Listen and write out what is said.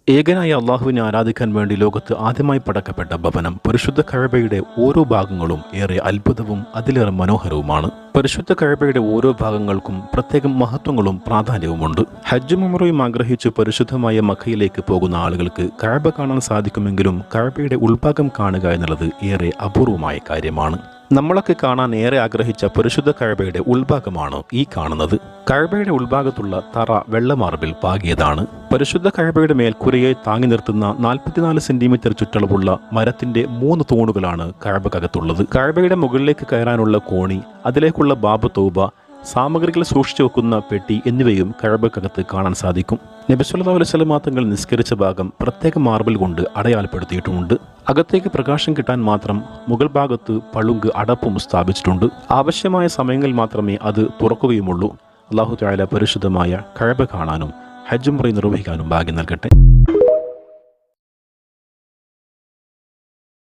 ഏകനായ അള്ളാഹുവിനെ ആരാധിക്കാൻ വേണ്ടി ലോകത്ത് ആദ്യമായി പടക്കപ്പെട്ട ഭവനം പരിശുദ്ധ കഅബയുടെ ഓരോ ഭാഗങ്ങളും ഏറെ അത്ഭുതവും അതിലേറെ മനോഹരവുമാണ്. പരിശുദ്ധ കഅബയുടെ ഓരോ ഭാഗങ്ങൾക്കും പ്രത്യേകം മഹത്വങ്ങളും പ്രാധാന്യവുമുണ്ട്. ഹജ്ജും ഉംറയും ആഗ്രഹിച്ച് പരിശുദ്ധമായ മക്കയിലേക്ക് പോകുന്ന ആളുകൾക്ക് കഅബ കാണാൻ സാധിക്കുമെങ്കിലും കഅബയുടെ ഉൾഭാഗം കാണുക എന്നുള്ളത് ഏറെ അപൂർവമായ കാര്യമാണ്. നമ്മളൊക്കെ കാണാൻ ഏറെ ആഗ്രഹിച്ച പരിശുദ്ധ കഅബയുടെ ഉൾഭാഗമാണ് ഈ കാണുന്നത്. കഅബയുടെ ഉൾഭാഗത്തുള്ള തറ വെള്ള മാർബിൾ പാകിയതാണ്. പരിശുദ്ധ കഅബയുടെ മേൽക്കൂരയെ താങ്ങി നിർത്തുന്ന 44 സെന്റിമീറ്റർ ചുറ്റളവുള്ള മരത്തിന്റെ 3 തൂണുകളാണ് കഅബക്കകത്തുള്ളത്. കഅബയുടെ മുകളിലേക്ക് കയറാനുള്ള കോണി, അതിലേക്കുള്ള ബാബ് തൗബ, സാമഗ്രികൾ സൂക്ഷിച്ചു വെക്കുന്ന പെട്ടി എന്നിവയും കഅബക്കകത്ത് കാണാൻ സാധിക്കും. നബി സല്ലല്ലാഹു അലൈഹി വസല്ലം തങ്ങൾ നിസ്കരിച്ച ഭാഗം പ്രത്യേക മാർബിൾ കൊണ്ട് അടയാളപ്പെടുത്തിയിട്ടുമുണ്ട്. അകത്തേക്ക് പ്രകാശം കിട്ടാൻ മാത്രം മുകൾ ഭാഗത്ത് പളുങ്ക് അടപ്പും സ്ഥാപിച്ചിട്ടുണ്ട്. ആവശ്യമായ സമയങ്ങളിൽ മാത്രമേ അത് തുറക്കുകയുമുള്ളൂ. അല്ലാഹു തആല പരിശുദ്ധമായ കഅബ കാണാനും ഹജ്ജ് ഉംറ നിർവഹിക്കാനും ഭാഗ്യം നൽകട്ടെ.